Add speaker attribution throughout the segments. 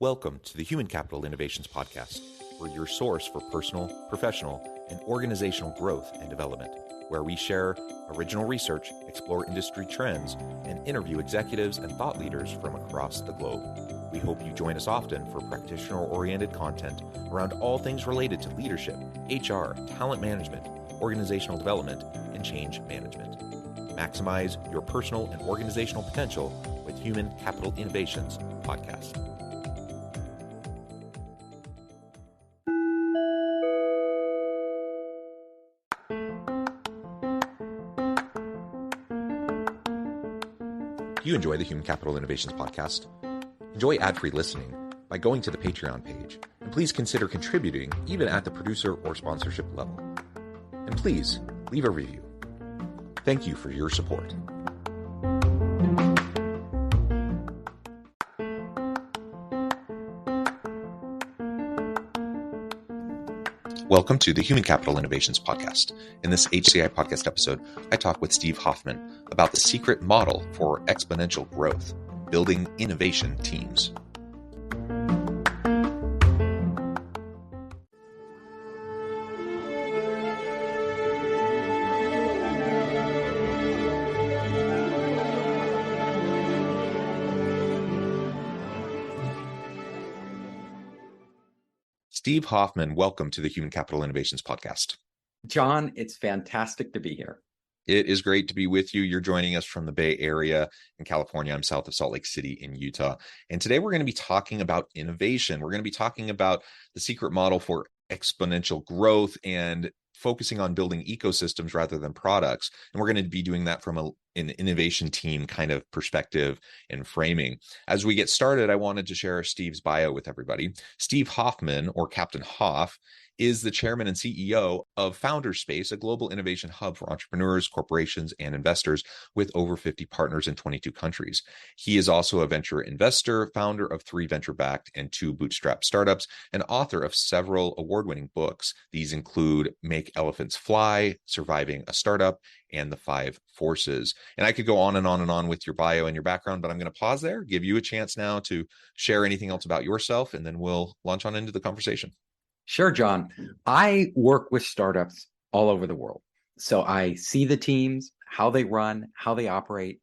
Speaker 1: Welcome to the Human Capital Innovations Podcast. We're your source for personal, professional, and organizational growth and development, where we share original research, explore industry trends, and interview executives and thought leaders from across the globe. We hope you join us often for practitioner-oriented content around all things related to leadership, HR, talent management, organizational development, and change management. Maximize your personal and organizational potential with Human Capital Innovations Podcast. If you enjoy the Human Capital Innovations Podcast, enjoy ad-free listening by going to the Patreon page, and please consider contributing even at the producer or sponsorship level. And please leave a review. Thank you for your support. Welcome to the Human Capital Innovations Podcast. In this HCI Podcast episode, I talk with Steve Hoffman about the secret model for exponential growth, building innovation teams. Steve Hoffman, welcome to the Human Capital Innovations Podcast.
Speaker 2: John, it's fantastic to be here.
Speaker 1: It is great to be with you. You're joining us from the Bay Area in California. I'm south of Salt Lake City in Utah. And today we're going to be talking about innovation. We're going to be talking about the secret model for exponential growth and focusing on building ecosystems rather than products. And we're going to be doing that from an innovation team kind of perspective and framing. As we get started, I wanted to share Steve's bio with everybody. Steve Hoffman, or Captain Hoff, is the chairman and CEO of Founderspace, a global innovation hub for entrepreneurs, corporations, and investors with over 50 partners in 22 countries. He is also a venture investor, founder of 3 venture-backed and 2 bootstrap startups, and author of several award-winning books. These include Make Elephants Fly, Surviving a Startup, and The 5 Forces. And I could go on and on and on with your bio and your background, but I'm going to pause there, give you a chance now to share anything else about yourself, and then we'll launch on into the conversation.
Speaker 2: Sure, John. I work with startups all over the world. So I see the teams, how they run, how they operate.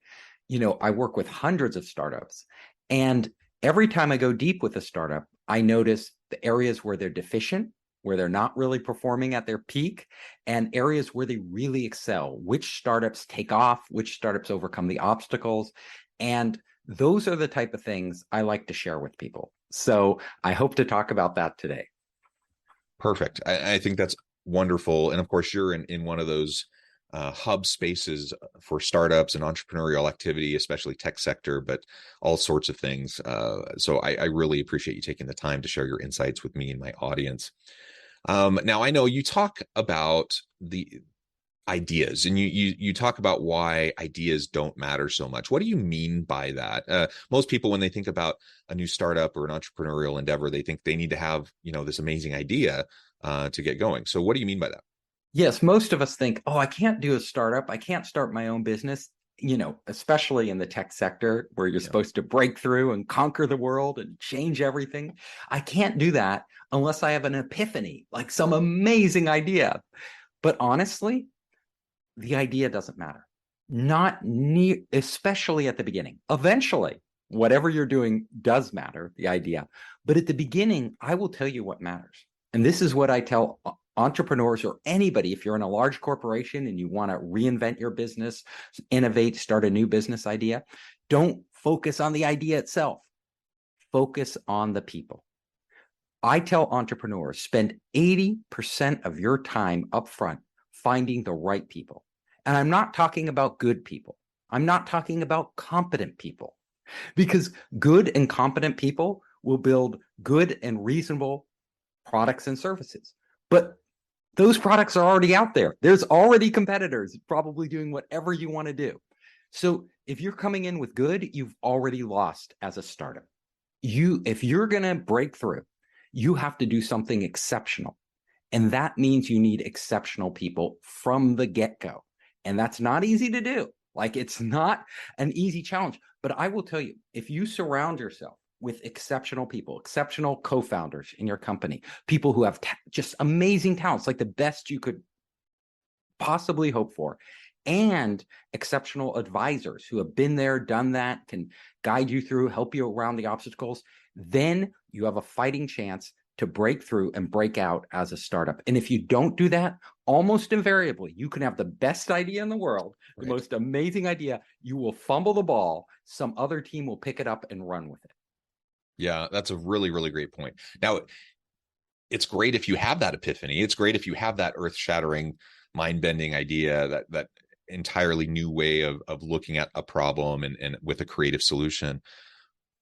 Speaker 2: I work with hundreds of startups. And every time I go deep with a startup, I notice the areas where they're deficient, where they're not really performing at their peak, and areas where they really excel, which startups take off, which startups overcome the obstacles. And those are the type of things I like to share with people. So I hope to talk about that today.
Speaker 1: Perfect. I think that's wonderful. And of course, you're in one of those hub spaces for startups and entrepreneurial activity, especially tech sector, but all sorts of things. So I really appreciate you taking the time to share your insights with me and my audience. Now, I know you talk about the ideas, and you talk about why ideas don't matter so much. What do you mean by that? Most people, when they think about a new startup or an entrepreneurial endeavor, they think they need to have, this amazing idea to get going. So what do you mean by that?
Speaker 2: Yes, most of us think, I can't do a startup. I can't start my own business, especially in the tech sector where you're supposed to break through and conquer the world and change everything. I can't do that unless I have an epiphany, like some amazing idea. But honestly, the idea doesn't matter, especially at the beginning. Eventually, whatever you're doing does matter, the idea. But at the beginning, I will tell you what matters. And this is what I tell entrepreneurs or anybody. If you're in a large corporation and you want to reinvent your business, innovate, start a new business idea, don't focus on the idea itself. Focus on the people. I tell entrepreneurs, spend 80% of your time up front finding the right people. And I'm not talking about good people. I'm not talking about competent people, because good and competent people will build good and reasonable products and services. But those products are already out there. There's already competitors probably doing whatever you want to do. So if you're coming in with good, you've already lost as a startup. If you're going to break through, you have to do something exceptional. And that means you need exceptional people from the get-go. And that's not easy to do. Like, it's not an easy challenge. But I will tell you, if you surround yourself with exceptional people, exceptional co-founders in your company, people who have just amazing talents, like the best you could possibly hope for, and exceptional advisors who have been there, done that, can guide you through, help you around the obstacles, then you have a fighting chance to break through and break out as a startup. And if you don't do that, almost invariably, you can have the best idea in the world, the most amazing idea. You will fumble the ball. Some other team will pick it up and run with it.
Speaker 1: Yeah, that's a really, really great point. Now, it's great if you have that epiphany. It's great if you have that earth-shattering, mind-bending idea, that entirely new way of looking at a problem and with a creative solution.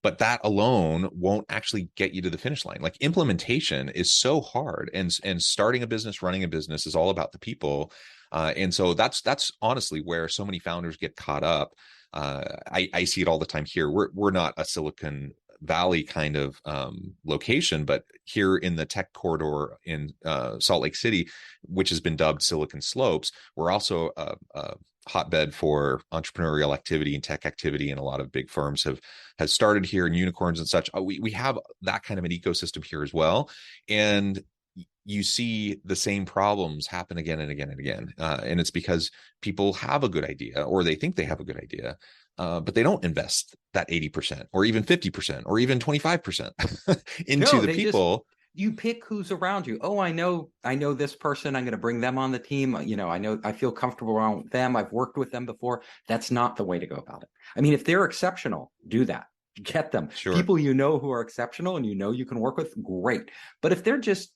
Speaker 1: But that alone won't actually get you to the finish line. Like, implementation is so hard, and starting a business, running a business is all about the people. And so that's honestly where so many founders get caught up. I see it all the time here. We're not a Silicon Valley kind of location, but here in the tech corridor in Salt Lake City, which has been dubbed Silicon Slopes, we're also a hotbed for entrepreneurial activity and tech activity, and a lot of big firms have started here, and unicorns and such. We have that kind of an ecosystem here as well, and you see the same problems happen again and again and again, and it's because people have a good idea, or they think they have a good idea, but they don't invest that 80% or even 50% or even 25% into the people.
Speaker 2: You pick who's around you. Oh, I know this person. I'm going to bring them on the team. I feel comfortable around them. I've worked with them before. That's not the way to go about it. I mean, if they're exceptional, do that. Get them.
Speaker 1: Sure.
Speaker 2: People who are exceptional and you can work with, great. But if they're just,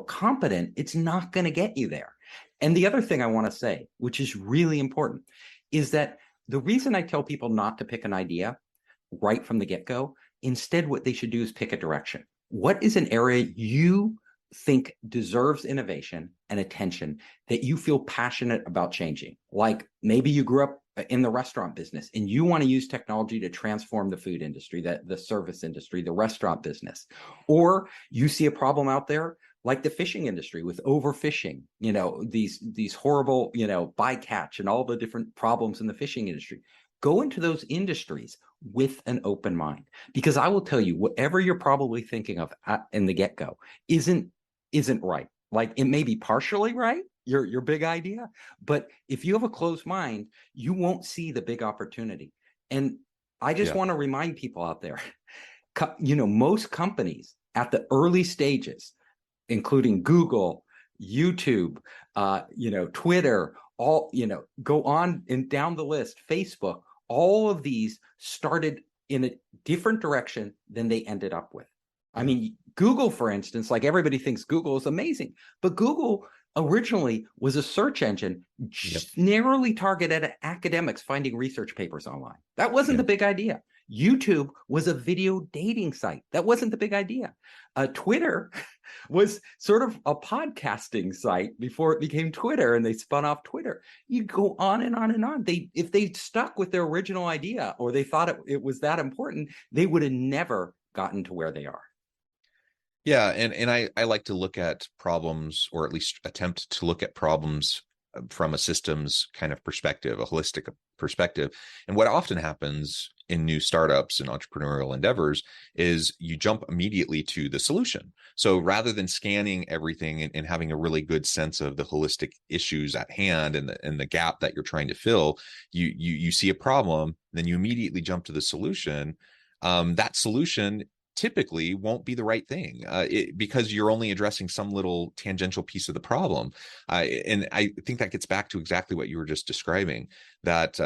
Speaker 2: competent, it's not going to get you there. And the other thing I want to say, which is really important, is that the reason I tell people not to pick an idea right from the get-go, instead what they should do is pick a direction. What is an area you think deserves innovation and attention that you feel passionate about changing? Like, maybe you grew up in the restaurant business and you want to use technology to transform the food industry, the service industry, the restaurant business. Or you see a problem out there like the fishing industry with overfishing, these horrible, bycatch and all the different problems in the fishing industry. Go into those industries with an open mind, because I will tell you, whatever you're probably thinking of in the get-go isn't right. Like, it may be partially right, your big idea, but if you have a closed mind, you won't see the big opportunity. And I just want to remind people out there, most companies at the early stages, including Google, YouTube, Twitter, all, go on and down the list, Facebook, all of these started in a different direction than they ended up with. I mean, Google, for instance, like, everybody thinks Google is amazing, but Google originally was a search engine narrowly targeted at academics finding research papers online. That wasn't the big idea. YouTube was a video dating site. That wasn't the big idea. Twitter was sort of a podcasting site before it became Twitter, and they spun off Twitter. You go on and on and on. If they stuck with their original idea, or they thought it was that important, they would have never gotten to where they are.
Speaker 1: Yeah, and I like to look at problems, or at least attempt to look at problems from a systems kind of perspective, a holistic perspective. And what often happens in new startups and entrepreneurial endeavors is you jump immediately to the solution. So rather than scanning everything and having a really good sense of the holistic issues at hand and the gap that you're trying to fill, you see a problem, then you immediately jump to the solution. That solution typically won't be the right thing because you're only addressing some little tangential piece of the problem. And I think that gets back to exactly what you were just describing, that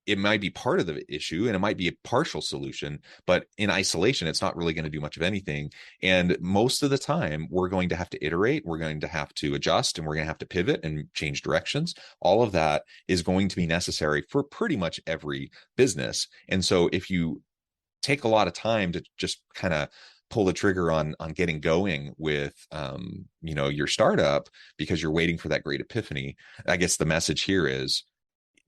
Speaker 1: it might be part of the issue and it might be a partial solution, but in isolation, it's not really going to do much of anything. And most of the time, we're going to have to iterate, we're going to have to adjust, and we're going to have to pivot and change directions. All of that is going to be necessary for pretty much every business. And so if you take a lot of time to just kind of pull the trigger on getting going with your startup because you're waiting for that great epiphany, I guess the message here is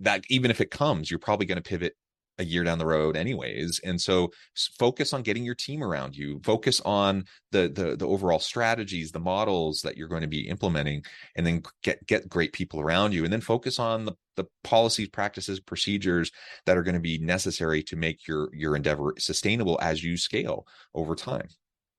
Speaker 1: that even if it comes, you're probably going to pivot a year down the road anyways. And so focus on getting your team around you, focus on the overall strategies, the models that you're going to be implementing, and then get great people around you, and then focus on the policies, practices, procedures that are going to be necessary to make your endeavor sustainable as you scale over time.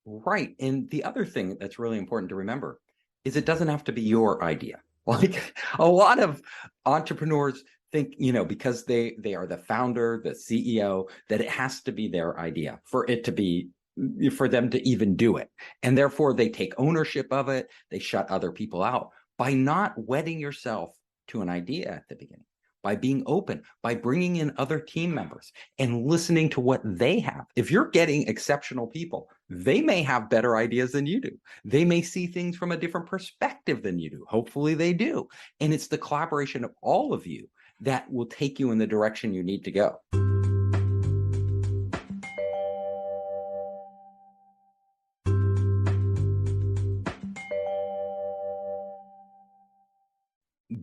Speaker 2: Right. And the other thing that's really important to remember is it doesn't have to be your idea. Like a lot of entrepreneurs think, because they are the founder, the CEO, that it has to be their idea for them to even do it. And therefore they take ownership of it. They shut other people out by not wedding yourself to an idea at the beginning, by being open, by bringing in other team members and listening to what they have. If you're getting exceptional people, they may have better ideas than you do. They may see things from a different perspective than you do. Hopefully they do. And it's the collaboration of all of you that will take you in the direction you need to go.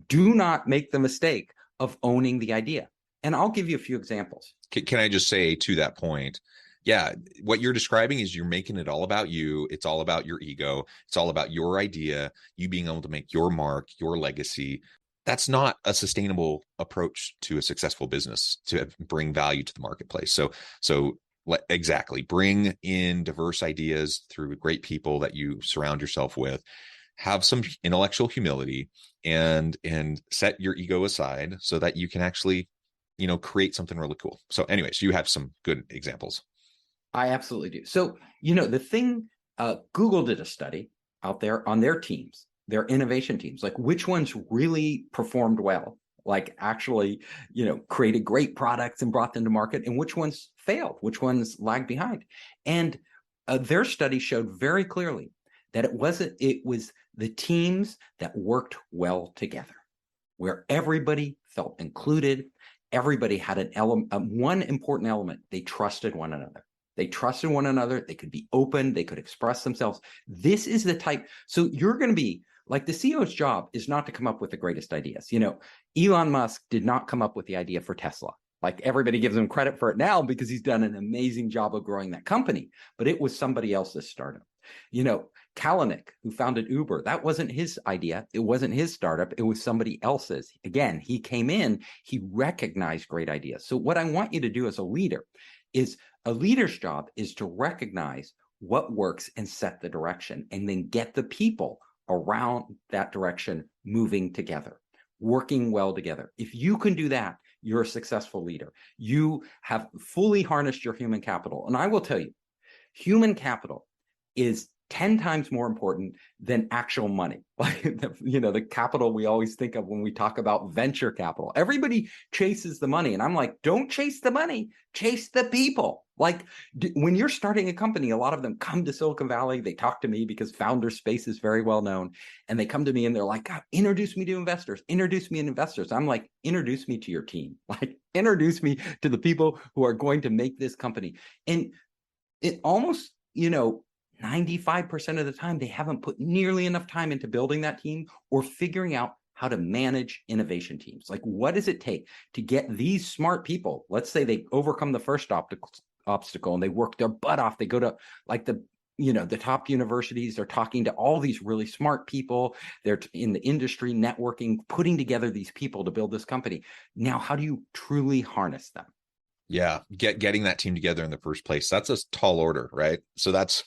Speaker 2: Do not make the mistake of owning the idea. And I'll give you a few examples.
Speaker 1: Can I just say to that point, yeah, what you're describing is you're making it all about you. It's all about your ego. It's all about your idea, you being able to make your mark, your legacy. That's not a sustainable approach to a successful business to bring value to the marketplace. So exactly, bring in diverse ideas through great people that you surround yourself with. Have some intellectual humility and set your ego aside so that you can actually, create something really cool. So anyways, you have some good examples.
Speaker 2: I absolutely do. So, the thing, Google did a study out there on their teams, their innovation teams, like which ones really performed well, like actually, created great products and brought them to market, and which ones failed, which ones lagged behind. And their study showed very clearly that it was the teams that worked well together, where everybody felt included. Everybody had one important element. They trusted one another. They trusted one another. They could be open. They could express themselves. This is the type. So you're going to be like, the CEO's job is not to come up with the greatest ideas. Elon Musk did not come up with the idea for Tesla. Like, everybody gives him credit for it now because he's done an amazing job of growing that company, but it was somebody else's startup. Kalanick, who founded Uber, that wasn't his idea. It wasn't his startup. It was somebody else's. Again, he came in, he recognized great ideas. So what I want you to do as a leader is, a leader's job is to recognize what works and set the direction, and then get the people around that direction moving together, working well together. If you can do that, you're a successful leader. You have fully harnessed your human capital. And I will tell you, human capital is 10 times more important than actual money. Like, the capital we always think of when we talk about venture capital. Everybody chases the money. And I'm like, don't chase the money, chase the people. Like, when you're starting a company, a lot of them come to Silicon Valley. They talk to me because founder space is very well known. And they come to me and they're like, God, introduce me to investors, introduce me to investors. I'm like, introduce me to your team. Like, introduce me to the people who are going to make this company. And it almost, 95% of the time, they haven't put nearly enough time into building that team or figuring out how to manage innovation teams. Like, what does it take to get these smart people? Let's say they overcome the first obstacle and they work their butt off. They go to like the top universities. They're talking to all these really smart people. They're in the industry, networking, putting together these people to build this company. Now, how do you truly harness them?
Speaker 1: Yeah, getting that team together in the first place, that's a tall order, right? So that's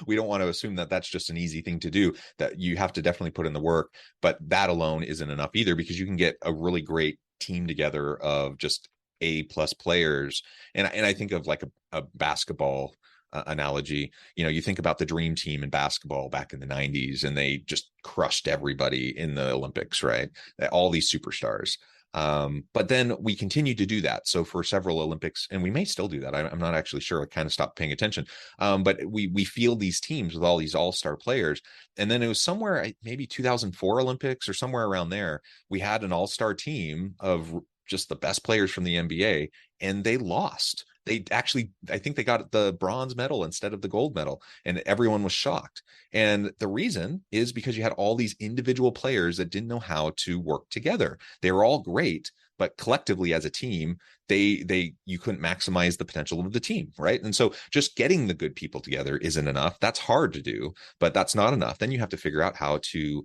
Speaker 1: we don't want to assume that that's just an easy thing to do, that you have to definitely put in the work, but that alone isn't enough either, because you can get a really great team together of just A+ players. And I think of like a basketball analogy. You think about the dream team in basketball back in the 90s, and they just crushed everybody in the Olympics, right? All these superstars. But then we continued to do that. So for several Olympics, and we may still do that. I'm not actually sure. I kind of stopped paying attention. But we field these teams with all these all-star players. And then it was somewhere, maybe 2004 Olympics or somewhere around there, we had an all-star team of just the best players from the NBA, and they lost. I think they got the bronze medal instead of the gold medal, and everyone was shocked. And the reason is because you had all these individual players that didn't know how to work together. They were all great, but collectively as a team, you couldn't maximize the potential of the team, right? And so just getting the good people together isn't enough. That's hard to do, but that's not enough. Then you have to figure out how to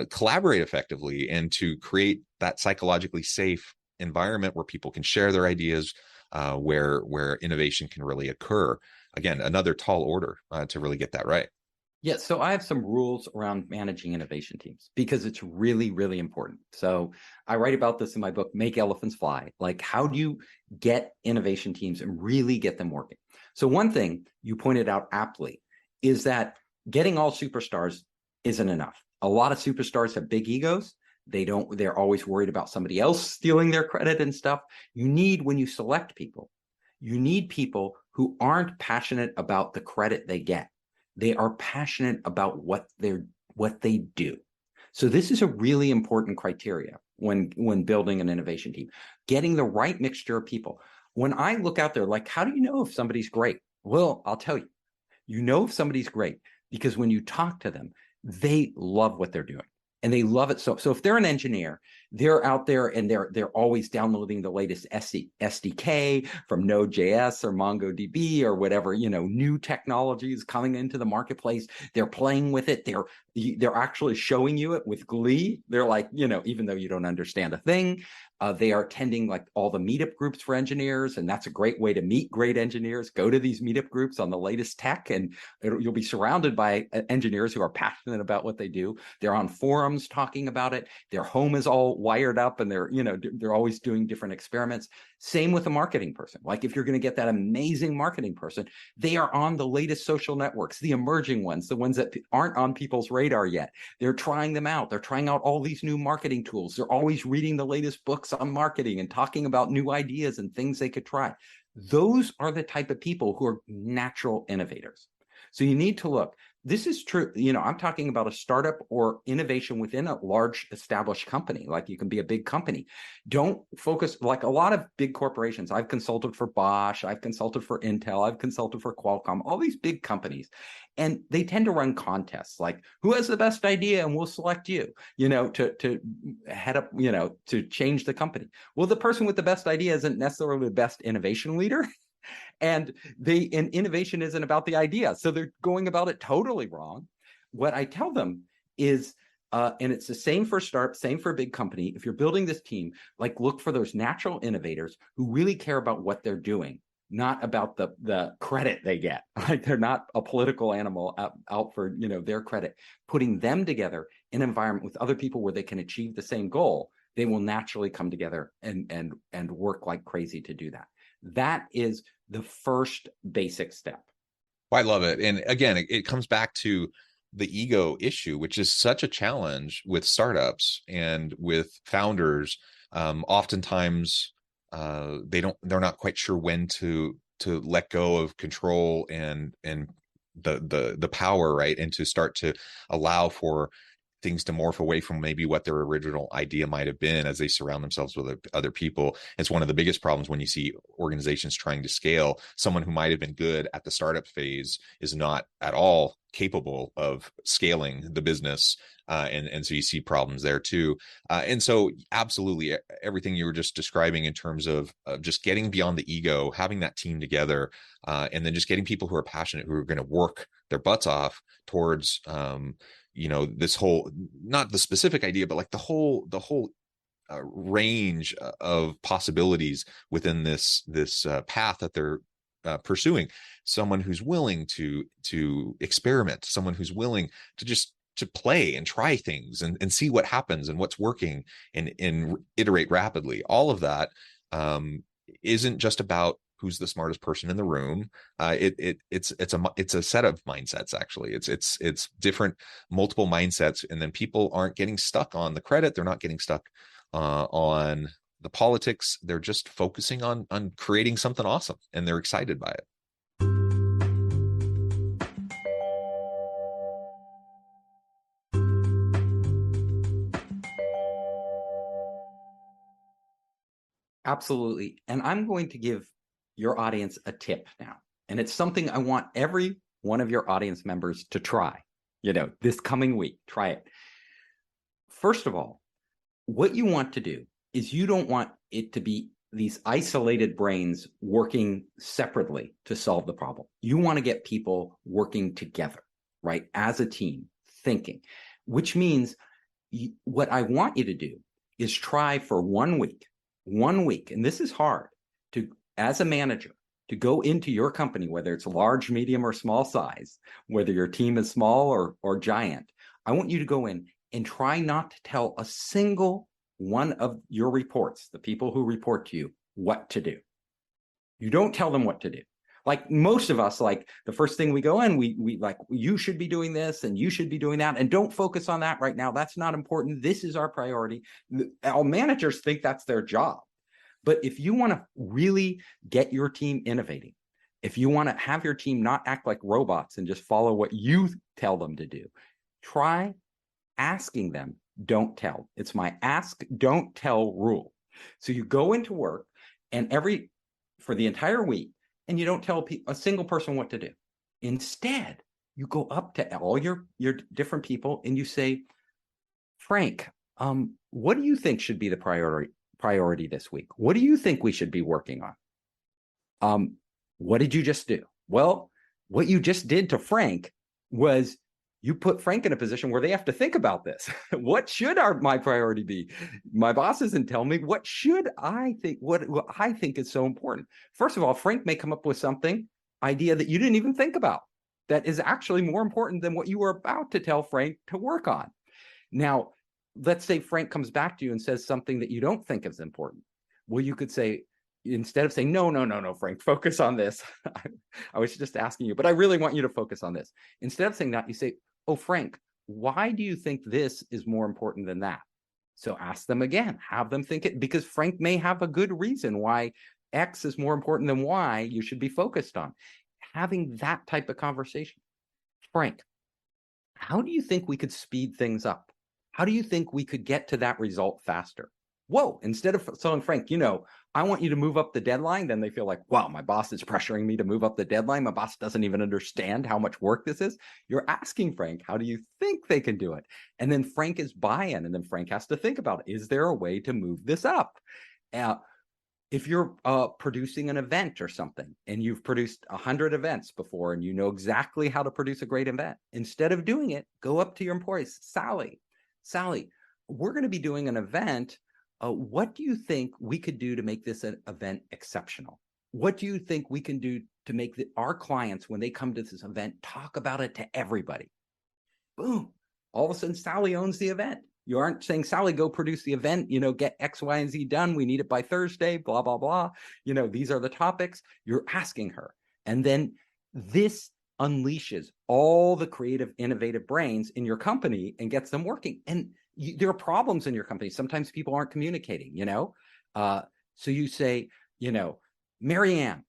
Speaker 1: collaborate effectively and to create that psychologically safe environment where people can share their ideas, where innovation can really occur. Again, another tall order to really get that right.
Speaker 2: Yeah, so I have some rules around managing innovation teams because it's really, really important. So I write about this in my book, Make Elephants Fly. Like, how do you get innovation teams and really get them working? So one thing you pointed out aptly is that getting all superstars isn't enough. A lot of superstars have big egos. They're always worried about somebody else stealing their credit and stuff. When you select people, you need people who aren't passionate about the credit they get. They are passionate about what they do. So this is a really important criteria when building an innovation team, getting the right mixture of people. When I look out there, like, how do you know if somebody's great? Well, I'll tell you, you know if somebody's great because when you talk to them, they love what they're doing. And they love it. So if they're an engineer, they're out there and they're always downloading the latest SDK from Node.js or MongoDB or whatever, new technologies coming into the marketplace. They're playing with it. They're actually showing you it with glee. They're like, even though you don't understand a thing, they are attending like all the meetup groups for engineers. And that's a great way to meet great engineers. Go to these meetup groups on the latest tech and you'll be surrounded by engineers who are passionate about what they do. They're on forums talking about it. Their home is all wired up and they're always doing different experiments. Same with a marketing person. Like if you're going to get that amazing marketing person, they are on the latest social networks, the emerging ones, the ones that aren't on people's radar yet. They're trying them out. They're trying out all these new marketing tools. They're always reading the latest books on marketing and talking about new ideas and things they could try. Those are the type of people who are natural innovators. So you need to look. This is true. I'm talking about a startup or innovation within a large established company. Like you can be a big company. Don't focus like a lot of big corporations. I've consulted for Bosch. I've consulted for Intel. I've consulted for Qualcomm, all these big companies. And they tend to run contests like who has the best idea and we'll select you, to head up, to change the company. Well, the person with the best idea isn't necessarily the best innovation leader. And innovation isn't about the idea. So they're going about it totally wrong. What I tell them is, and it's the same for startup, same for a big company. If you're building this team, like look for those natural innovators who really care about what they're doing, not about the credit they get. Like they're not a political animal out for, their credit. Putting them together in an environment with other people where they can achieve the same goal, they will naturally come together and work like crazy to do that. That is the first basic step.
Speaker 1: I love it. And again, it comes back to the ego issue, which is such a challenge with startups and with founders. Oftentimes, they're not quite sure when to let go of control and the power, right? And to start to allow for things to morph away from maybe what their original idea might have been as they surround themselves with other people. It's one of the biggest problems when you see organizations trying to scale. Someone who might have been good at the startup phase is not at all capable of scaling the business. And so you see problems there too. And so absolutely everything you were just describing in terms of just getting beyond the ego, having that team together, and then just getting people who are passionate, who are going to work their butts off towards, this whole, not the specific idea, but like the whole range of possibilities within this path that they're pursuing. Someone who's willing to experiment, someone who's willing to play and try things and see what happens and what's working and iterate rapidly. All of that isn't just about who's the smartest person in the room. It's a set of mindsets. Actually, it's different, multiple mindsets, and then people aren't getting stuck on the credit. They're not getting stuck on the politics. They're just focusing on creating something awesome, and they're excited by it.
Speaker 2: Absolutely. And I'm going to give your audience a tip now. And it's something I want every one of your audience members to try, this coming week. Try it. First of all, what you want to do is you don't want it to be these isolated brains working separately to solve the problem. You want to get people working together, right? As a team, thinking, which means what I want you to do is try for 1 week, and this is hard, to, as a manager, to go into your company, whether it's large, medium, or small size, whether your team is small or giant. I want you to go in and try not to tell a single one of your reports, the people who report to you, what to do. You don't tell them what to do. Like most of us, like the first thing we go in, we like, you should be doing this and you should be doing that, and don't focus on that right now. That's not important. This is our priority. All managers think that's their job. But if you want to really get your team innovating, if you want to have your team not act like robots and just follow what you tell them to do, try asking them, don't tell. It's my ask, don't tell rule. So you go into work and for the entire week, and you don't tell a single person what to do. Instead, you go up to all your different people and you say, Frank, what do you think should be the priority this week? What do you think we should be working on? What did you just do? Well, what you just did to Frank was you put Frank in a position where they have to think about this. What should my priority be? My boss doesn't tell me. What should I think? What I think is so important. First of all, Frank may come up with idea that you didn't even think about, that is actually more important than what you were about to tell Frank to work on. Now, let's say Frank comes back to you and says something that you don't think is important. Well, you could say, instead of saying, no, Frank, focus on this. I was just asking you, but I really want you to focus on this. Instead of saying that, you say, oh, Frank, why do you think this is more important than that? So ask them again, have them think it, because Frank may have a good reason why X is more important than Y you should be focused on. Having that type of conversation. Frank, how do you think we could speed things up? How do you think we could get to that result faster? Whoa, instead of telling Frank, I want you to move up the deadline, then they feel like, wow, my boss is pressuring me to move up the deadline. My boss doesn't even understand how much work this is. You're asking Frank, how do you think they can do it? And then Frank is buy-in, and then Frank has to think about, is there a way to move this up? If you're producing an event or something, and you've produced 100 events before, and you know exactly how to produce a great event, instead of doing it, go up to your employees. Sally, we're going to be doing an event. What do you think we could do to make this an event exceptional? What do you think we can do to make our clients, when they come to this event, talk about it to everybody? Boom. All of a sudden, Sally owns the event. You aren't saying, Sally, go produce the event, get X, Y, and Z done. We need it by Thursday, blah, blah, blah. These are the topics. You're asking her. And then this unleashes all the creative, innovative brains in your company and gets them working. And there are problems in your company. Sometimes people aren't communicating, so you say, Marianne,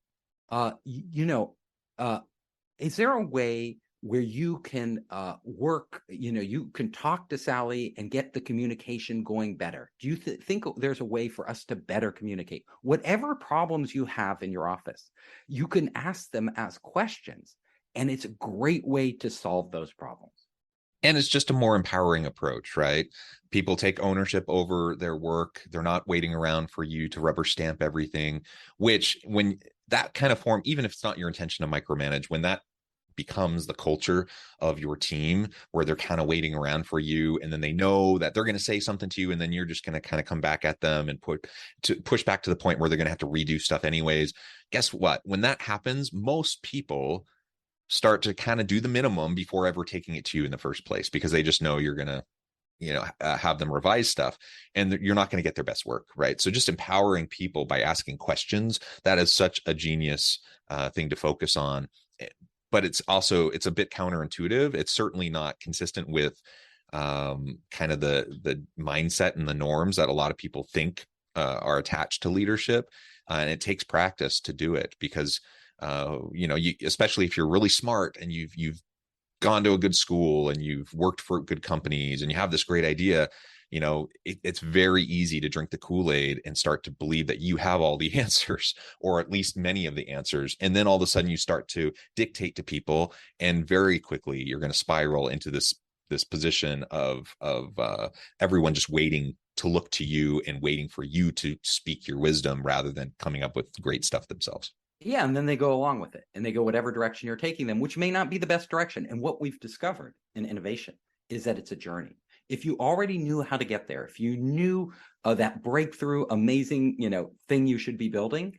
Speaker 2: is there a way where you can work, you can talk to Sally and get the communication going better? Do you think there's a way for us to better communicate? Whatever problems you have in your office, you can ask them as questions, and it's a great way to solve those problems.
Speaker 1: And it's just a more empowering approach, right? People take ownership over their work. They're not waiting around for you to rubber stamp everything, which when that kind of form, even if it's not your intention to micromanage, when that becomes the culture of your team, where they're kind of waiting around for you, and then they know that they're going to say something to you, and then you're just going to kind of come back at them and push back to the point where they're going to have to redo stuff anyways. Guess what? When that happens, most people start to kind of do the minimum before ever taking it to you in the first place, because they just know you're going to, have them revise stuff, and you're not going to get their best work, right? So just empowering people by asking questions, that is such a genius thing to focus on. But it's a bit counterintuitive. It's certainly not consistent with kind of the mindset and the norms that a lot of people think are attached to leadership. And it takes practice to do it, because especially if you're really smart and you've gone to a good school and you've worked for good companies and you have this great idea, it's very easy to drink the Kool-Aid and start to believe that you have all the answers, or at least many of the answers. And then all of a sudden you start to dictate to people, and very quickly you're going to spiral into this position of everyone just waiting to look to you and waiting for you to speak your wisdom rather than coming up with great stuff themselves.
Speaker 2: Yeah, and then they go along with it, and they go whatever direction you're taking them, which may not be the best direction. And what we've discovered in innovation is that it's a journey. If you already knew how to get there, if you knew that breakthrough, amazing, thing you should be building,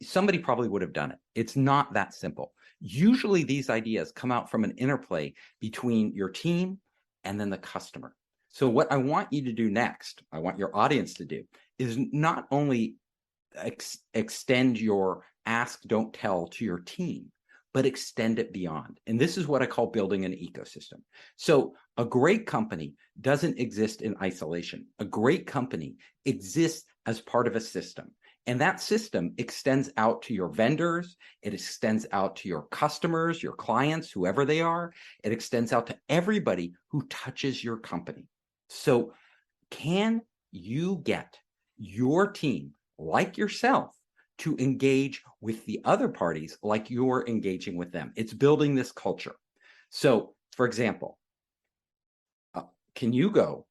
Speaker 2: somebody probably would have done it. It's not that simple. Usually these ideas come out from an interplay between your team and then the customer. So what I want you to do next, I want your audience to do, is not only extend your ask, don't tell to your team, but extend it beyond. And this is what I call building an ecosystem. So a great company doesn't exist in isolation. A great company exists as part of a system. And that system extends out to your vendors. It extends out to your customers, your clients, whoever they are. It extends out to everybody who touches your company. So can you get your team, like yourself, to engage with the other parties like you're engaging with them? It's building this culture. So, for example, can you go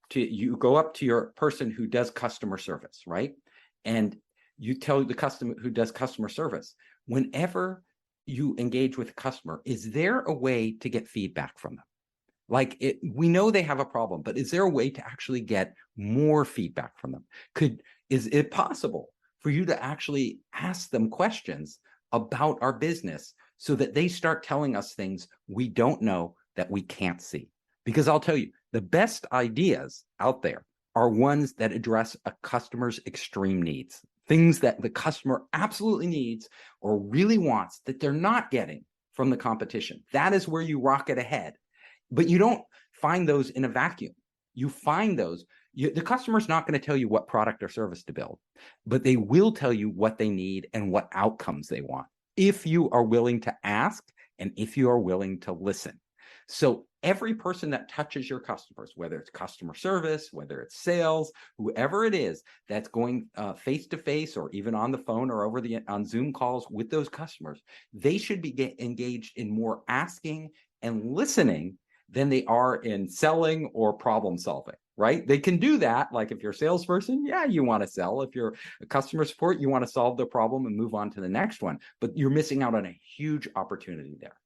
Speaker 2: up to your person who does customer service, right? And you tell the customer who does customer service, whenever you engage with a customer, is there a way to get feedback from them? We know they have a problem, but is there a way to actually get more feedback from them? Is it possible for you to actually ask them questions about our business so that they start telling us things we don't know that we can't see? Because I'll tell you, the best ideas out there are ones that address a customer's extreme needs, things that the customer absolutely needs or really wants that they're not getting from the competition. That is where you rocket ahead. But you don't find those in a vacuum. You find those. The customer's not going to tell you what product or service to build, but they will tell you what they need and what outcomes they want, if you are willing to ask and if you are willing to listen. So every person that touches your customers, whether it's customer service, whether it's sales, whoever it is that's going face-to-face or even on the phone or on Zoom calls with those customers, they should be engaged in more asking and listening than they are in selling or problem solving, right? They can do that. Like if you're a salesperson, yeah, you want to sell. If you're a customer support, you want to solve the problem and move on to the next one. But you're missing out on a huge opportunity there.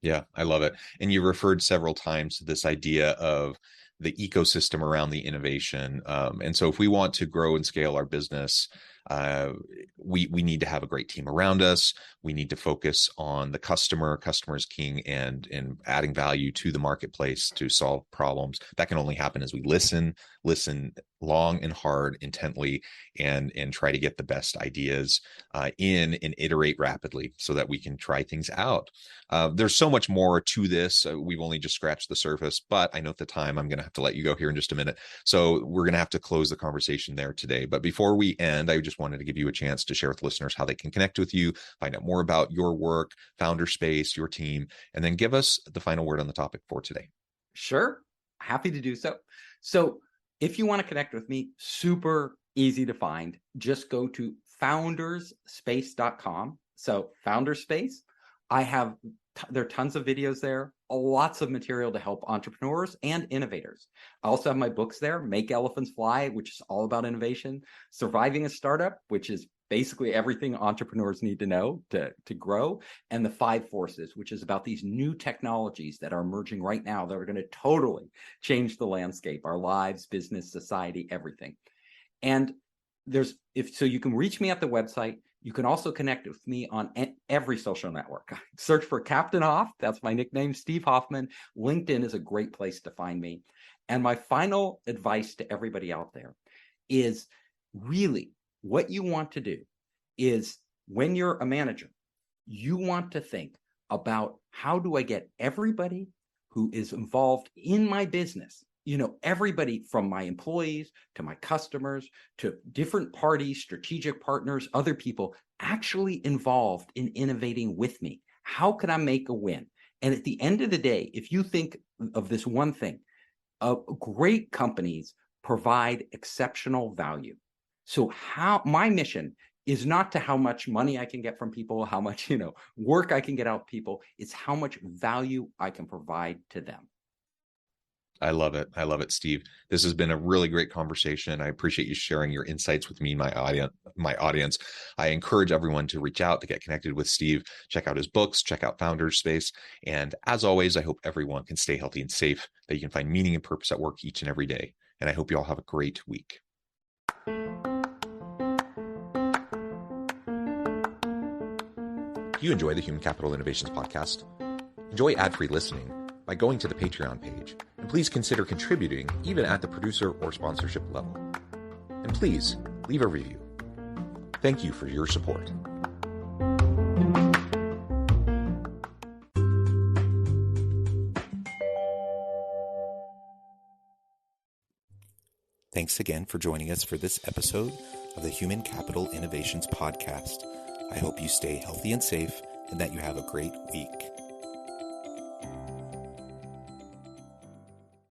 Speaker 1: Yeah, I love it. And you referred several times to this idea of the ecosystem around the innovation. And so if we want to grow and scale our business, we need to have a great team around us. We need to focus on the customer. Customer is king, and adding value to the marketplace to solve problems. That can only happen as we listen long and hard, intently, and try to get the best ideas in and iterate rapidly so that we can try things out. There's so much more to this. We've only just scratched the surface, but I know at the time I'm going to have to let you go here in just a minute. So we're going to have to close the conversation there today. But before we end, I just wanted to give you a chance to share with listeners how they can connect with you, find out more about your work, Founder Space, your team, and then give us the final word on the topic for today.
Speaker 2: Sure. Happy to do so. So if you want to connect with me, super easy to find. Just go to founderspace.com. So Founderspace, there are tons of videos there, lots of material to help entrepreneurs and innovators. I also have my books there, Make Elephants Fly, which is all about innovation, Surviving a Startup, which is basically everything entrepreneurs need to know to grow, and The 5 Forces, which is about these new technologies that are emerging right now that are going to totally change the landscape, our lives, business, society, everything. And so you can reach me at the website. You can also connect with me on every social network. Search for Captain Hoff. That's my nickname, Steve Hoffman. LinkedIn is a great place to find me. And my final advice to everybody out there is really what you want to do is when you're a manager, you want to think about how do I get everybody who is involved in my business, everybody from my employees to my customers to different parties, strategic partners, other people actually involved in innovating with me. How can I make a win? And at the end of the day, if you think of this one thing, great companies provide exceptional value. So my mission is not to how much money I can get from people, how much, work I can get out of people. It's how much value I can provide to them.
Speaker 1: I love it. I love it, Steve. This has been a really great conversation. I appreciate you sharing your insights with me and my audience. I encourage everyone to reach out, to get connected with Steve, check out his books, check out Founders Space. And as always, I hope everyone can stay healthy and safe, that you can find meaning and purpose at work each and every day. And I hope you all have a great week. Do you enjoy the Human Capital Innovations podcast? Enjoy ad-free listening by going to the Patreon page, and please consider contributing even at the producer or sponsorship level. And please leave a review. Thank you for your support. Thanks again for joining us for this episode of the Human Capital Innovations podcast. I hope you stay healthy and safe and that you have a great week.